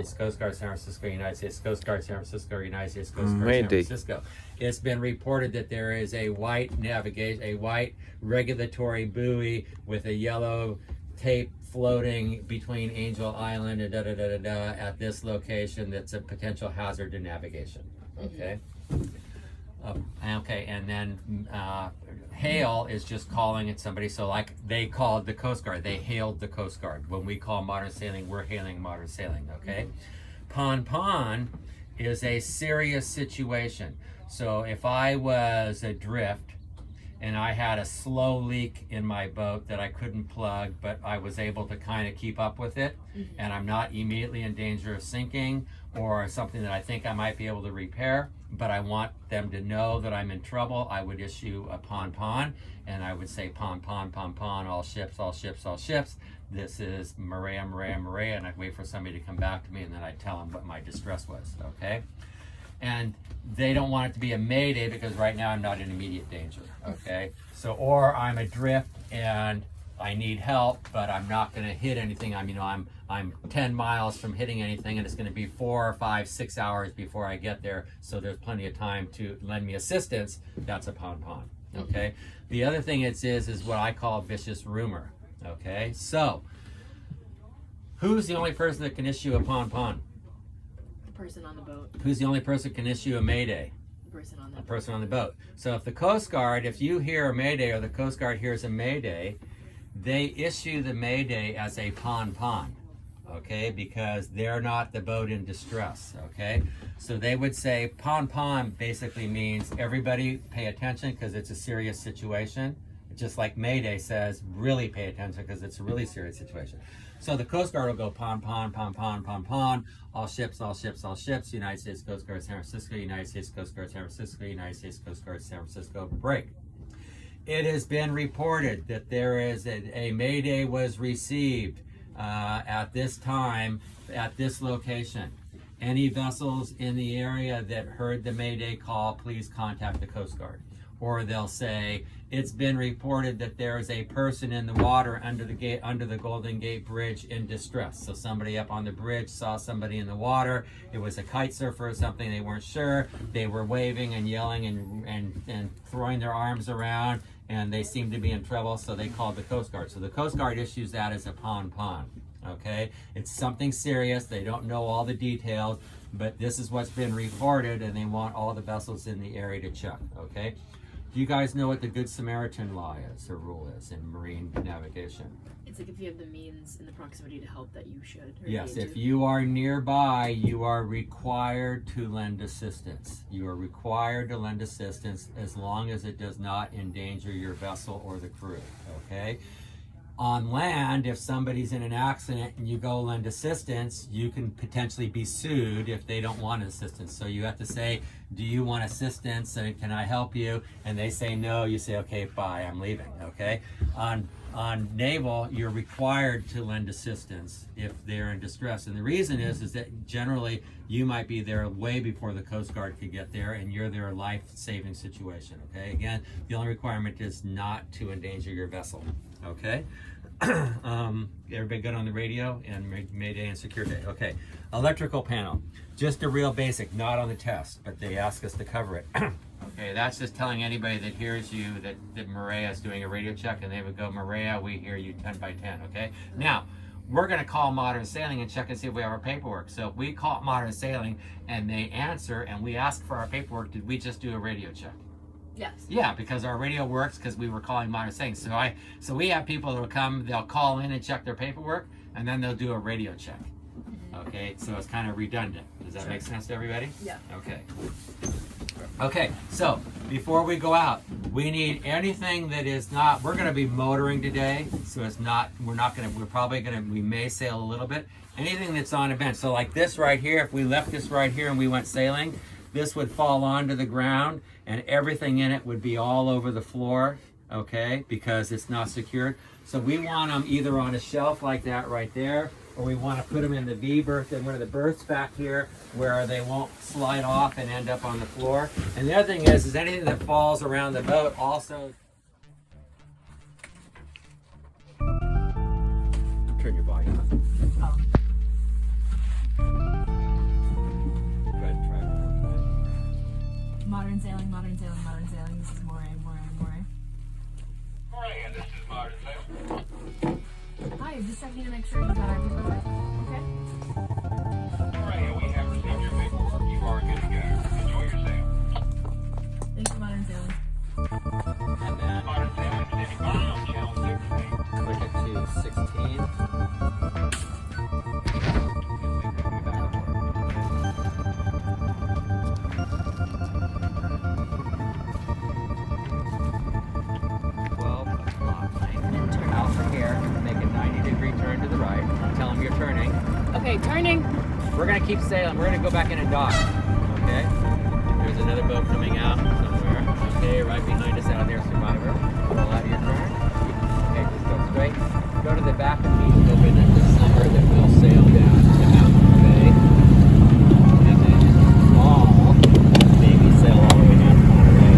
States Coast Guard, San Francisco, United States Coast Guard, San Francisco, United States Coast Guard, San Mayday. Francisco. It's been reported that there is a white regulatory buoy with a yellow tape floating between Angel Island and at this location that's a potential hazard to navigation. Okay. Okay, and then hail is just calling it somebody. So like they called the Coast Guard, they hailed the Coast Guard. When we call modern sailing, we're hailing modern sailing. Okay. Pon is a serious situation. So if I was adrift and I had a slow leak in my boat that I couldn't plug, but I was able to kind of keep up with it, and I'm not immediately in danger of sinking or something that I think I might be able to repair, but I want them to know that I'm in trouble, I would issue a pon, and I would say pon, all ships, all ships, all ships. This is Maria, and I'd wait for somebody to come back to me, and then I'd tell them what my distress was, okay? And they don't want it to be a mayday because right now I'm not in immediate danger, okay? So, or I'm adrift and I need help, but I'm not gonna hit anything. I'm 10 miles from hitting anything, and it's gonna be 4 or 5, 6 hours before I get there, so there's plenty of time to lend me assistance. That's a pon, okay? The other thing is what I call vicious rumor, okay? So, who's the only person that can issue a pon? Person on the boat. Who's the only person who can issue a mayday? The person on the boat. So if the Coast Guard, if you hear a mayday or the Coast Guard hears a mayday, they issue the mayday as a pon, okay? Because they're not the boat in distress, okay? So they would say pon basically means everybody pay attention because it's a serious situation. Just like mayday says, really pay attention because it's a really serious situation. So the Coast Guard will go pon, all ships, all ships, all ships, United States Coast Guard, San Francisco, United States Coast Guard, San Francisco, United States Coast Guard, San Francisco, break. It has been reported that there is a mayday was received at this time, at this location. Any vessels in the area that heard the mayday call, please contact the Coast Guard. Or they'll say, it's been reported that there is a person in the water under the Golden Gate Bridge in distress. So somebody up on the bridge saw somebody in the water. It was a kite surfer or something, they weren't sure. They were waving and yelling and throwing their arms around, and they seemed to be in trouble, so they called the Coast Guard. So the Coast Guard issues that as a pon, okay? It's something serious, they don't know all the details, but this is what's been reported, and they want all the vessels in the area to check, okay? Do you guys know what the Good Samaritan law is, or rule is, in marine navigation? It's like if you have the means and the proximity to help that you should. Yes, if you are nearby, you are required to lend assistance. You are required to lend assistance as long as it does not endanger your vessel or the crew, okay? On land, if somebody's in an accident and you go lend assistance, you can potentially be sued if they don't want assistance. So you have to say, do you want assistance and can I help you? And they say no, you say, okay, bye, I'm leaving, okay? On naval, you're required to lend assistance if they're in distress. And the reason is that generally you might be there way before the Coast Guard could get there and you're their life-saving situation, okay? Again, the only requirement is not to endanger your vessel, okay? Everybody good on the radio and Mayday and Secure Day? Okay, electrical panel, just a real basic, not on the test, but they ask us to cover it. Okay, that's just telling anybody that hears you that Maria is doing a radio check, and they would go, Maria, we hear you 10 by 10, okay? Now, we're gonna call Modern Sailing and check and see if we have our paperwork. So if we call Modern Sailing and they answer and we ask for our paperwork, did we just do a radio check? Yes. Yeah, because our radio works because we were calling Modern Sailing. So we have people that will come, they'll call in and check their paperwork, and then they'll do a radio check. Okay, so it's kind of redundant. Does that make sense to everybody? Yeah. Okay. Okay, so before we go out, we need anything that is not, we're going to be motoring today, so it's not, we may sail a little bit. Anything that's on a bench, so like this right here, if we left this right here and we went sailing, this would fall onto the ground and everything in it would be all over the floor, okay, because it's not secured. So we want them either on a shelf like that right there, or we want to put them in the V berth and one of the berths back here where they won't slide off and end up on the floor. And the other thing is anything that falls around the boat also. Turn your volume up. Oh. Modern sailing, modern sailing, modern sailing. This is Moray, Moray, Moray. Moray, this is modern sailing. Hi, just checking to make sure you got our paperwork. Okay. Moray, we have received your paperwork. You are good to go. Enjoy your sail. Thanks for modern sailing. And then Modern sailing, standing by on channel 16. click it to 16. Out from here, make a 90-degree turn to the right. Tell them you're turning. Okay, turning. We're gonna keep sailing. We're gonna go back in and dock. Okay? There's another boat coming out somewhere. Okay, right behind us out there, Survivor. Pull out of your turn. Okay, just go straight. Go to the back of the beach, open at the summer that will sail down to Mountain Bay. And then in the fall, maybe sail all the way down to Monterey.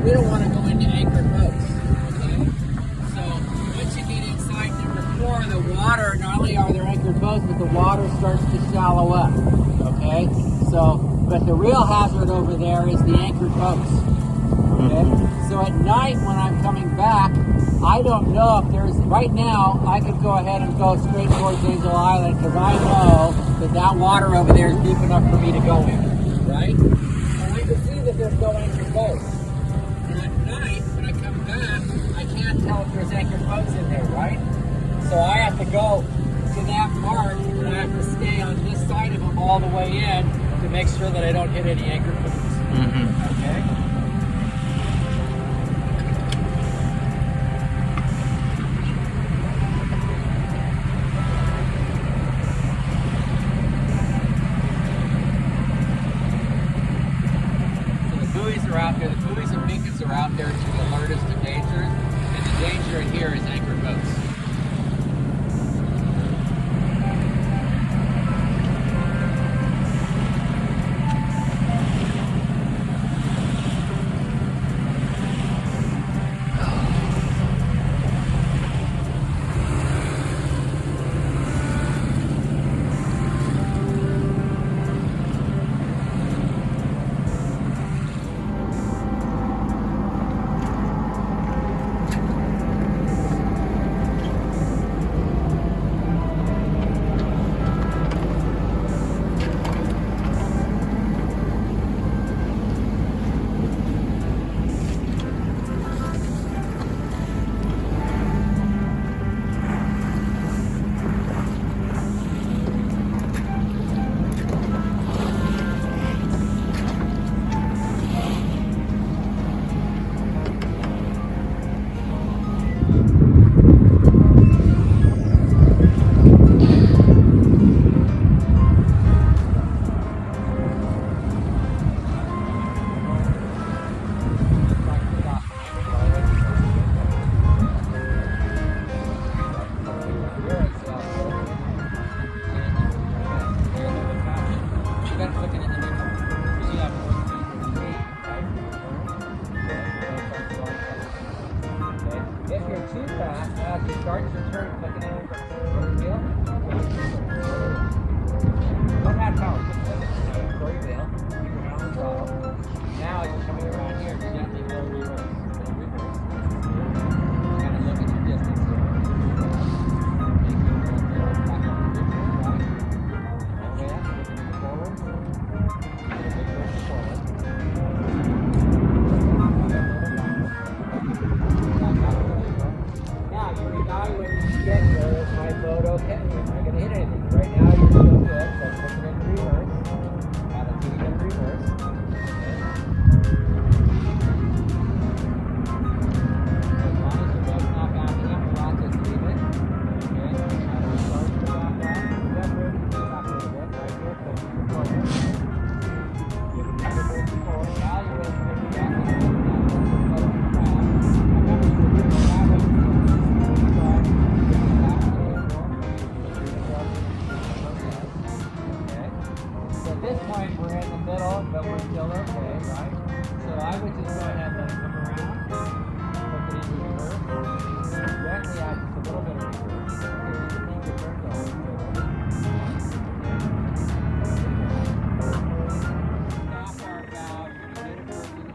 We don't want to go into anchored boats. Okay? So once you get inside number 4, the water, not only are there anchored boats, but the water starts to shallow up. Okay? So, but the real hazard over there is the anchored boats. Okay? So at night when I'm coming back, I don't know if there's, right now, I could go ahead and go straight towards Angel Island because I know that that water over there is deep enough for me to go in. Right? And I can see that there's no anchored boats. When I come back, I can't tell if there's anchored boats in there, right? So I have to go to that mark, and I have to stay on this side of them all the way in to make sure that I don't hit any anchored boats. Okay? Out there, the buoys and beacons are out there to alert us to danger, and the danger in here is anchored boats. I would get here, is my boat okay? Am I going to hit anything? Right now you're still good, so I'm putting it in reverse. Kind of keep it in reverse. Okay. As long as your boat's not backing up a lot, just leave it. Okay. Now we're starting to back up. Step room, back a little bit. Right here, push the support. Give it a little bit of support. Now you're going to bring it back in. We're in the middle, but we're still okay, right? So I would just go ahead and let it come around, put it into reverse. Gently add just a little bit of reverse. Okay, you can keep your turn going. Stop our valve, you're going to get a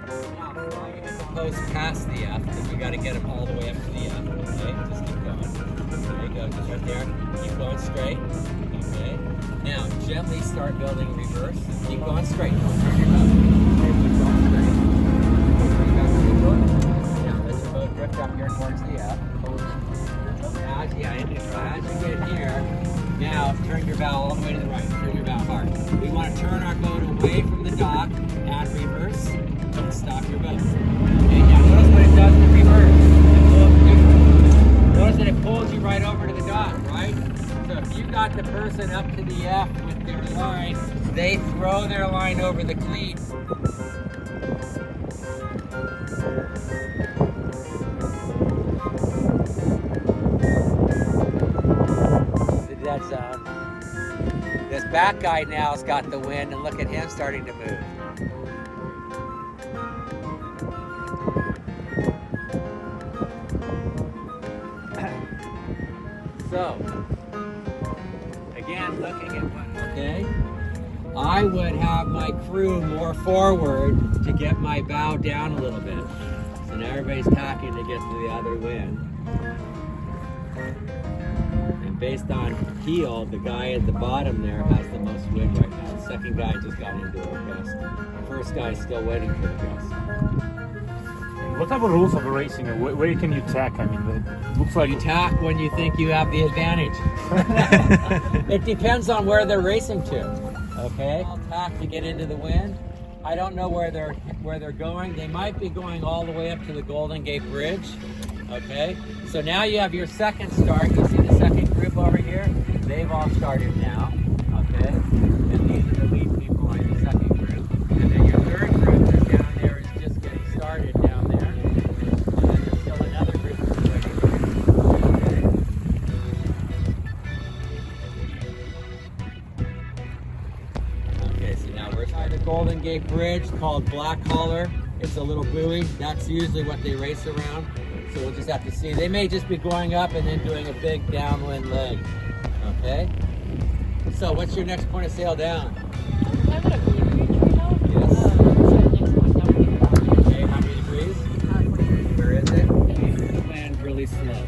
person on. Now, you hit the post past the F, because we got to get them all the way up to the F. Okay, just keep going. There you go, just right there. Keep going straight. Okay. Now, gently start building reverse. Keep going straight. Don't turn your boat. Okay, keep going straight. Okay, bring back to the boat. Now, let your boat drift up here towards the F. Now, yeah, in neutral. As you get here, now turn your bow all the way to the right. Turn your bow hard. We want to turn our boat away from the dock, add reverse, don't stop your boat. Okay, now notice what it does in reverse. Notice that it pulls you right over to the dock, right? So if you got the person up to the F with their line, they throw their line over the cleat. The dead zone. This back guy now has got the wind, and look at him starting to move. So, again, looking at what, okay, I would have my crew more forward to get my bow down a little bit. So now everybody's tacking to get to the other wind. And based on heel, the guy at the bottom there has the most wind right now. The second guy just got into a gust. The first guy's still waiting for the gust. What are the rules of racing? Where can you tack? I mean, it looks like You tack when you think you have the advantage. It depends on where they're racing to. Okay, I'll tack to get into the wind. I don't know where they're going. They might be going all the way up to the Golden Gate Bridge. Okay, so now you have your second start. You see the second group over here? They've all started now. Okay, and these are the lead people on your second group. And then your third group is down there, is just getting started down there. And then there's still another group that's waiting. Okay, so now we're by the Golden Gate Bridge called Black Collar. It's a little buoy. That's usually what they race around. So we'll just have to see. They may just be going up and then doing a big downwind leg. Okay? So what's your next point of sail down? I'm gonna be in right now. Yes. So next one down. Okay, how many degrees? Where is it? Land really slow.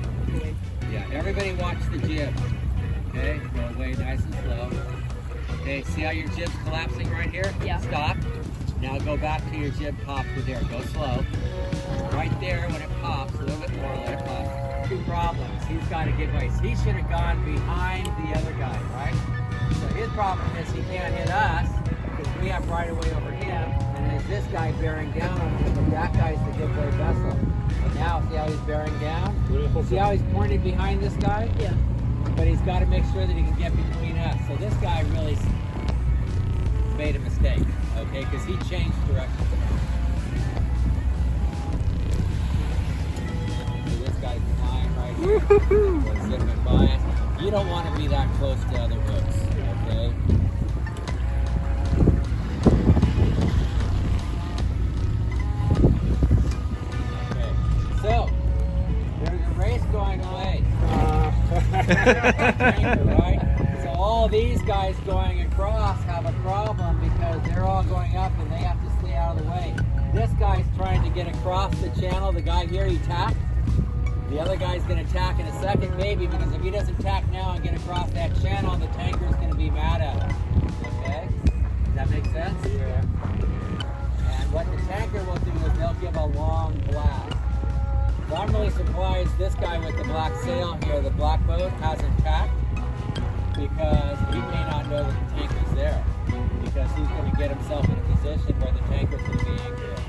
Yeah, everybody watch the jib. Okay, go away nice and slow. Okay, see how your jib's collapsing right here? Yeah. Stop. Now go back to your jib pop to there. Go slow. Right there, when it pops, a little bit more, let it pop. Two problems. He's got to give ice. He should have gone behind the other guy, right? So his problem is he can't hit us because we have right away over him, and there's this guy bearing down on him, but that guy's the give way vessel. And now see how he's bearing down? See how he's pointed behind this guy? Yeah. But he's got to make sure that he can get between us. So this guy really made a mistake, okay? Because he changed direction. So this guy's flying right here. We're zipping by it. You don't want to be that close to other boats, okay? Okay, so there's a race going away. Right? So all these guys going across have a problem because they're all going up and they have to stay out of the way. This guy's trying to get across the channel. The guy here, he tacked. The other guy's going to tack in a second, maybe, because if he doesn't tack now and get across that channel, the tanker's going to be mad at him. Okay? Does that make sense? Yeah. And what the tanker will do is they'll give a long blast. So I'm really surprised this guy with the black sail here, the black boat, hasn't tacked, because he may not know that the tanker's there, because he's going to get himself in a position where the tanker's going to be angry at him.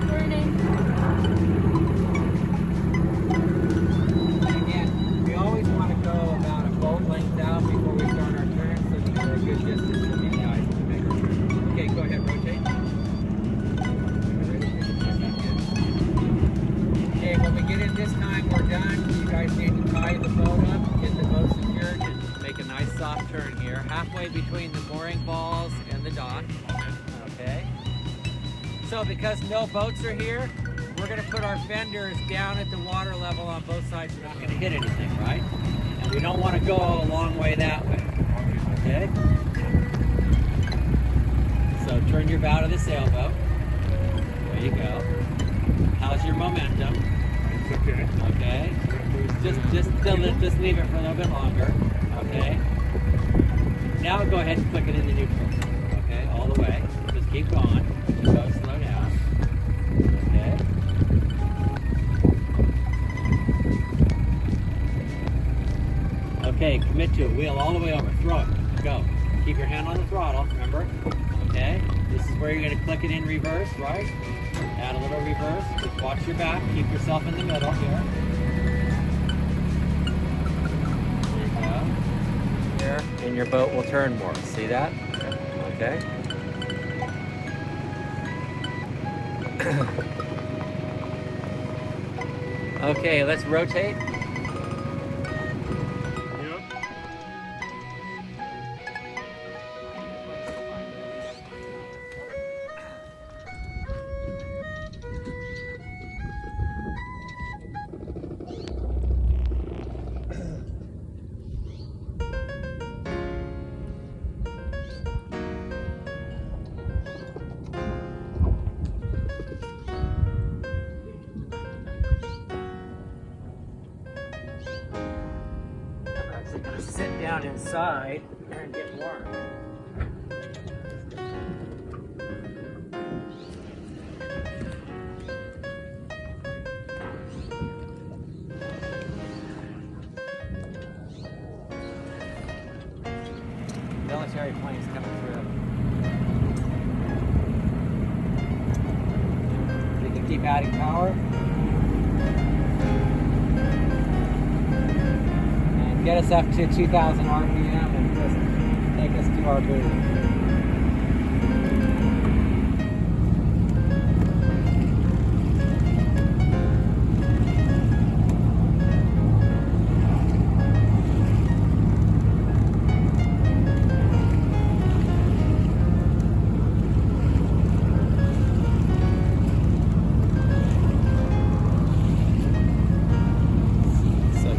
Burning. And again, we always want to go about a boat length out before we start our turn, so that we're a good distance from you guys to make our turn. Okay, go ahead, rotate. Okay, when we get in this time, we're done. You guys need to tie the boat up, get the boat secured, and make a nice soft turn here, halfway between the mooring balls and the dock. Okay. So because no boats are here, we're going to put our fenders down at the water level on both sides. We're not going to hit anything, right? And we don't want to go a long way that way. Okay? So turn your bow to the sailboat. There you go. How's your momentum? It's okay. Okay. Just leave it for a little bit longer. Okay. Now go ahead and click it in the neutral. Okay, all the way. Just keep going. Just go slow down. Okay. Okay, commit to it. Wheel all the way over. Throw it. Go. Keep your hand on the throttle, remember? Okay. This is where you're going to click it in reverse, right? Add a little reverse. Just watch your back. Keep yourself in the middle here. There you go. Here, and your boat will turn more. See that? Okay. Okay, let's rotate. Yep. I'm actually going to sit down inside and get warm. Military planes coming through. We can keep adding power. And get us up to 2,000 RPM and just take us to our booth.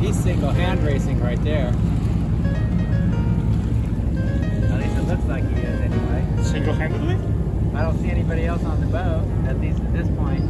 He's single hand racing right there. At least it looks like he is anyway. Single-handedly? I don't see anybody else on the boat, at least at this point.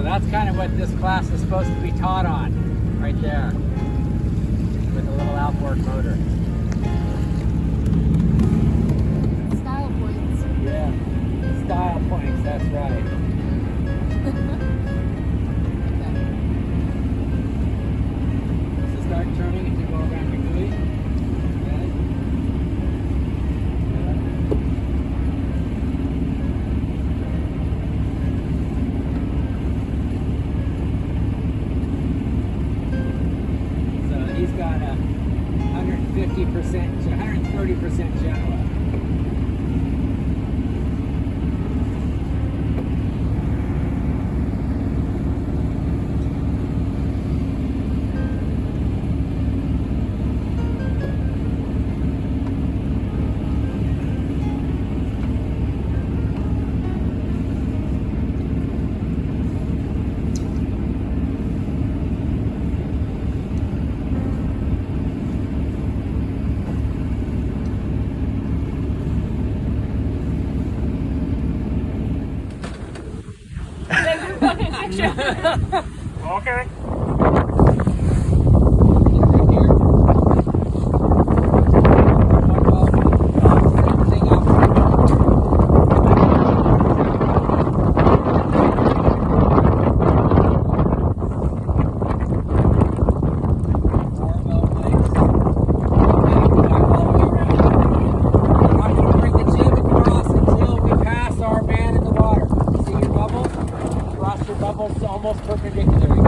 That's kind of what this class is supposed to be taught on, right there, with a little outboard motor. Style points. Yeah, style points, that's right. So start turning and to go around your buoy. Okay. He's got a 150 30% general. Okay. Bubbles almost perpendicular again.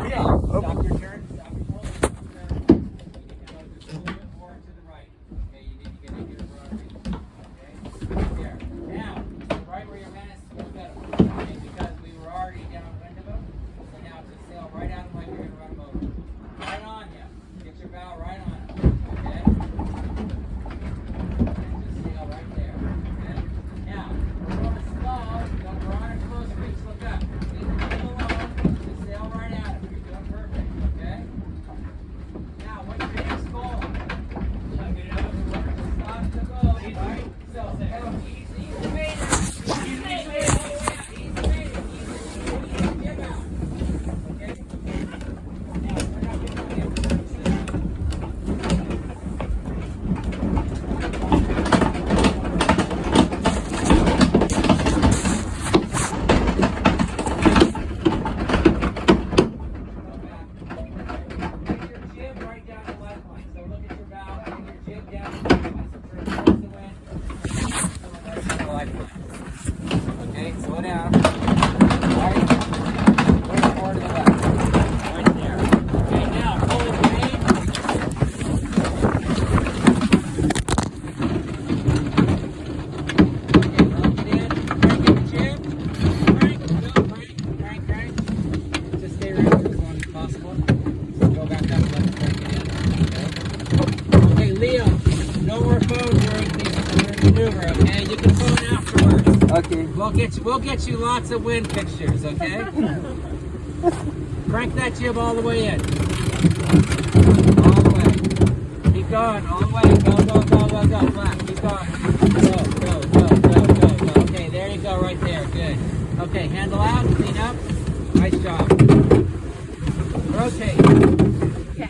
Yeah. Stop your turn. Stop your turn. More to the right. Okay, you need to get into your rotary. Okay. There. Now, right where your man is, you got it. Okay, because we were already downwind of him. So now just sail right out of the way. You're gonna run him over. Right on you. Get your bow right on him. Okay. Okay, slow down. Right. Way more to the left. Right there. Okay, now pull it in. Okay, lock it in. Crank in the jib. Crank. Just stay around for as long as possible. Go back up, let it crank it in. Okay, Leo, no more phone during the maneuver, okay? You can phone afterwards. Okay. We'll get you lots of wind pictures, okay? Crank that jib all the way in. All the way. Keep going, all the way. Go. Flat. Keep going. Go. Okay, there you go, right there. Good. Okay, handle out, clean up. Nice job. Rotate. Yeah.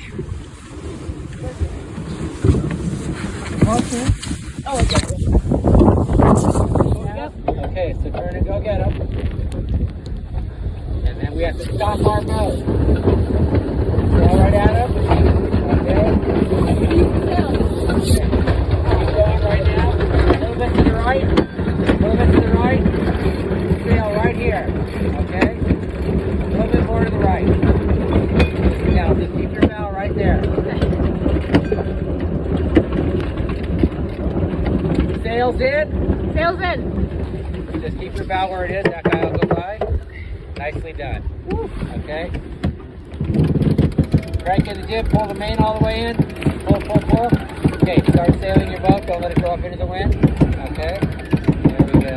Okay. Oh, okay. Okay, so turn and go get them. And then we have to stop our boat. Sail right at them. Okay. Keep going right now. A little bit to the right. A little bit to the right. Sail right here. Okay. A little bit more to the right. Now, just keep your bow right there. Sails in. Sails in. Just keep your bow where it is. That guy will go by. Nicely done. Okay. Crank in the jib. Pull the main all the way in. Pull. Okay. Start sailing your boat. Don't let it go up into the wind. Okay. There we go.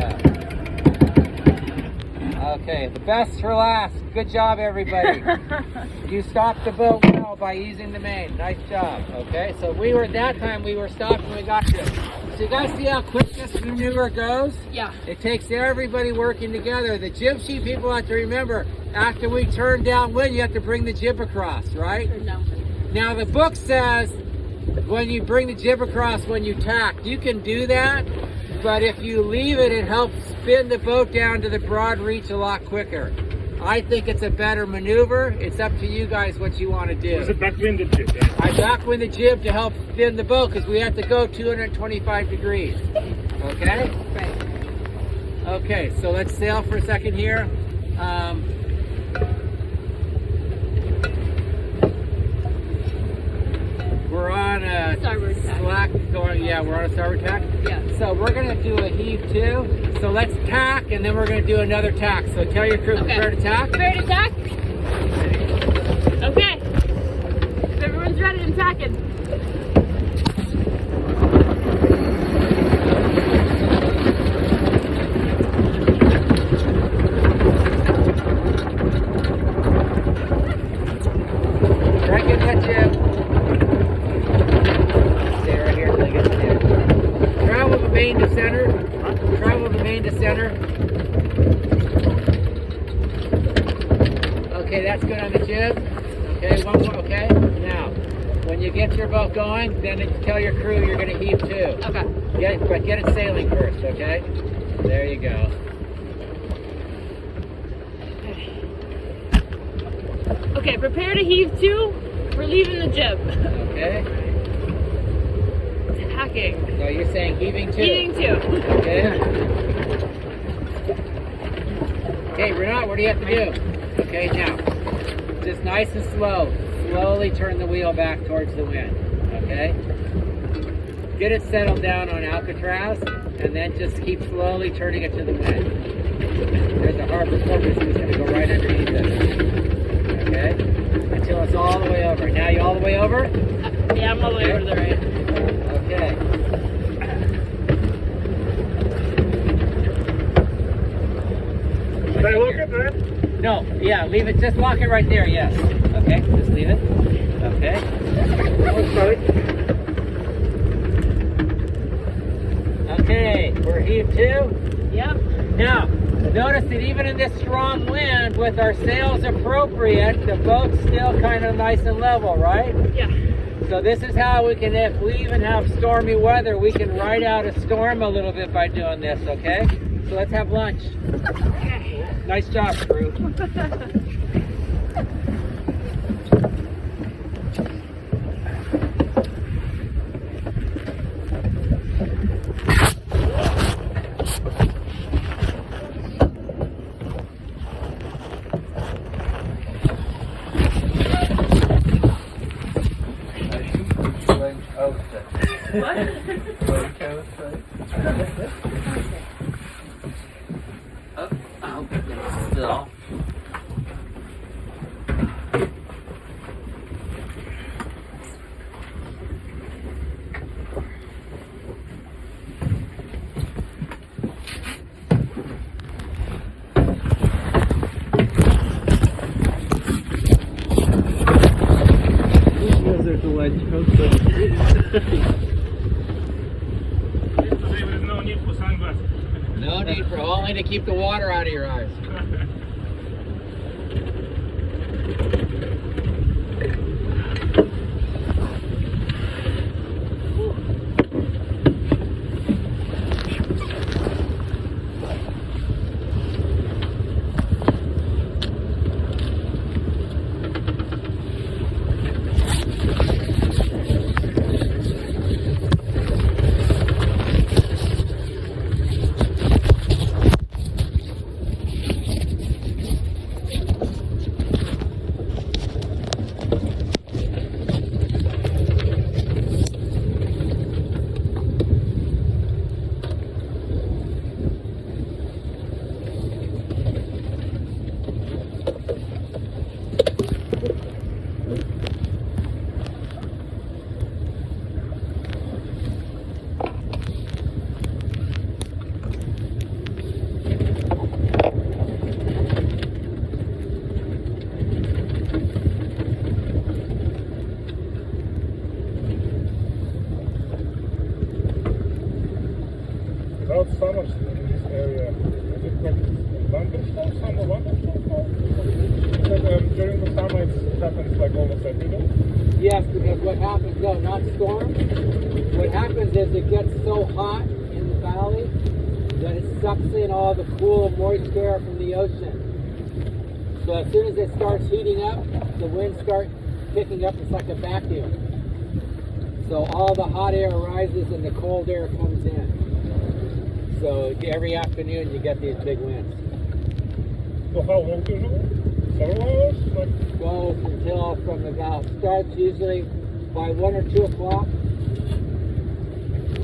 Okay. The best for last. Good job, everybody. You stopped the boat well by using the main. Nice job. Okay. So that time we were stopped when we got to it. So you guys see how quick this maneuver goes? Yeah. It takes everybody working together. The jib sheet people have to remember, after we turn downwind, you have to bring the jib across, right? No. Now the book says when you bring the jib across when you tack, you can do that, but if you leave it, it helps spin the boat down to the broad reach a lot quicker. I think it's a better maneuver. It's up to you guys what you want to do. It's a backwinded jib, yeah? I backwind the jib to help spin the boat because we have to go 225 degrees. Okay? Right. Okay, so let's sail for a second here. starboard tack. Slack going, yeah, we're on a starboard tack. Yeah. So we're gonna do a heave two. So let's tack, and then we're gonna do another tack. So tell your crew, Okay. prepare to tack. Prepare to tack? Okay. If everyone's ready, I'm tacking. Try and get that jib. Stay right here until you get the jib. Travel the main to center. Travel the main to center. Okay, that's good on the jib. Okay, one more. Okay, now when you get your boat going, then you tell your crew you're going to heave two. Okay. But get it sailing first. Okay. There you go. Okay, prepare to heave two. We're leaving the jib. Okay. Tacking. So you're saying heaving two. Heaving two. Okay. Okay, Renat, what do you have to do? Okay, now, just nice and slow. Slowly turn the wheel back towards the wind. Okay? Get it settled down on Alcatraz, and then just keep slowly turning it to the wind. There's a harbor porpoise who's going to go right underneath it. Okay? Until it's all the way over. Now you all the way over? Yeah, I'm all the way over to the right. Okay. Should I look at that? No, yeah, leave it. Just lock it right there, yes. Okay, just leave it. Okay. Okay, we're heave two. Yep. Now, notice that even in this strong wind, with our sails appropriate, the boat's still kind of nice and level, right? Yeah. So this is how we can, if we even have stormy weather, we can ride out a storm a little bit by doing this, okay? So let's have lunch. Okay. Nice job, crew. Still. There's a ledge coaster. There's no need for sunglasses. No need for, only to keep the water out of your eyes. About summer in this area, is it like thunderstorms, summer thunderstorms? Because during the summer it happens like almost every day. Yes, because what happens, no, not storm. What happens is it gets so hot in the valley that it sucks in all the cool, moist air from the ocean. So as soon as it starts heating up, the winds start picking up. It's like a vacuum. So all the hot air rises and the cold air comes in. So every afternoon you get these big winds. So how long usually? Several hours? Like, Goes until from about, starts usually by 1 or 2 o'clock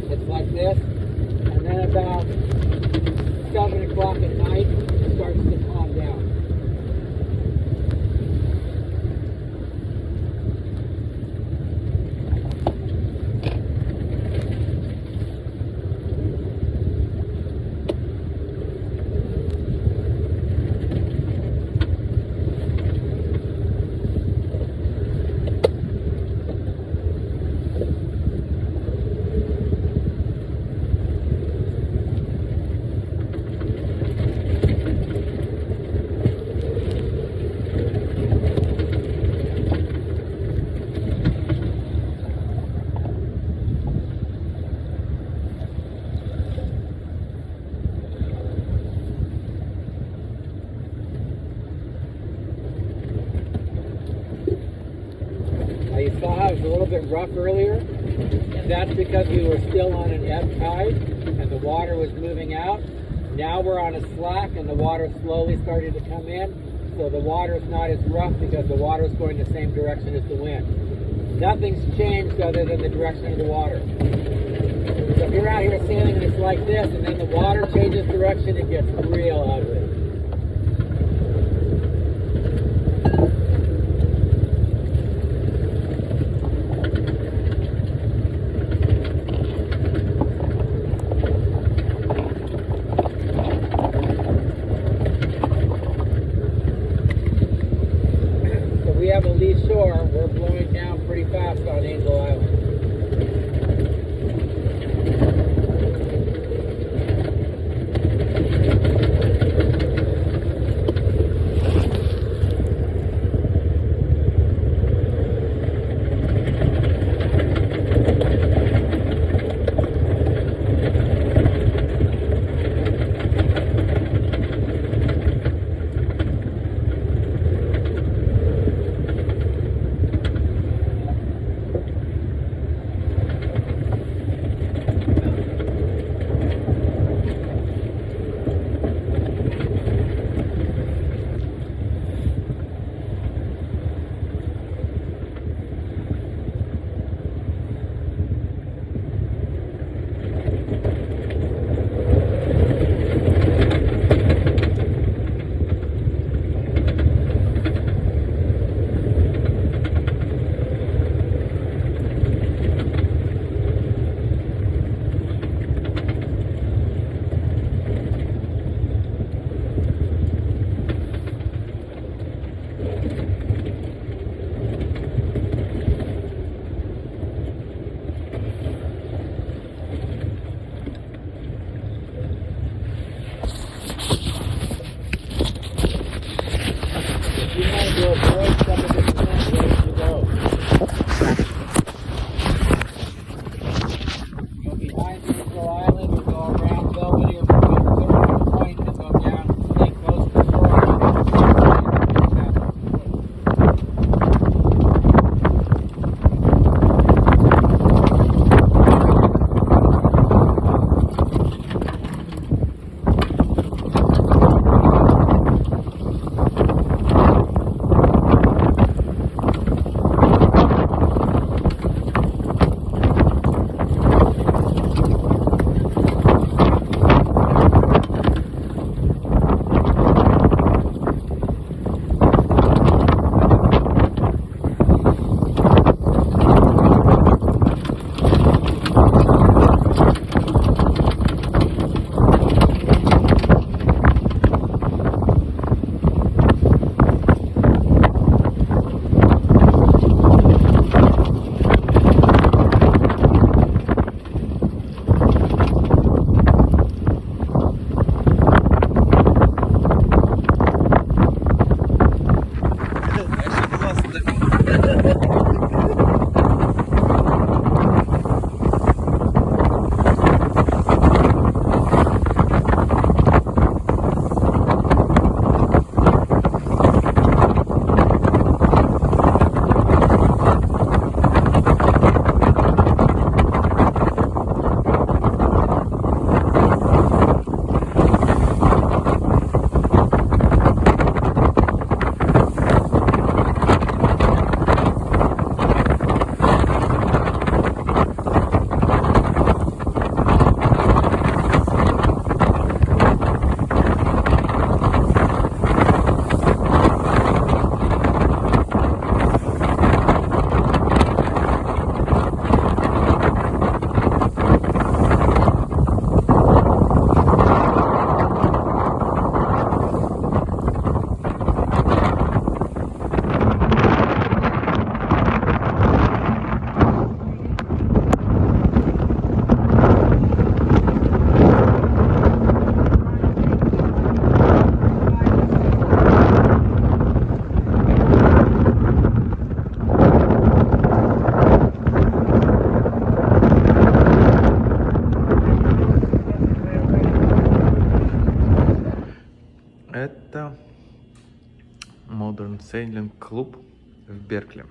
It's like this. And then about 7 o'clock at night, it starts to calm down. Now you saw how it was a little bit rough earlier, and that's because we were still on an ebb tide and the water was moving out. Now we're on a slack and the water slowly started to come in, so the water is not as rough because the water is going the same direction as the wind. Nothing's changed other than the direction of the water. So if you're out here sailing and it's like this and then the water changes direction, it gets real ugly. We have a lee shore. We're blowing down pretty fast on Angel Island. сейлинг-клуб в Беркли.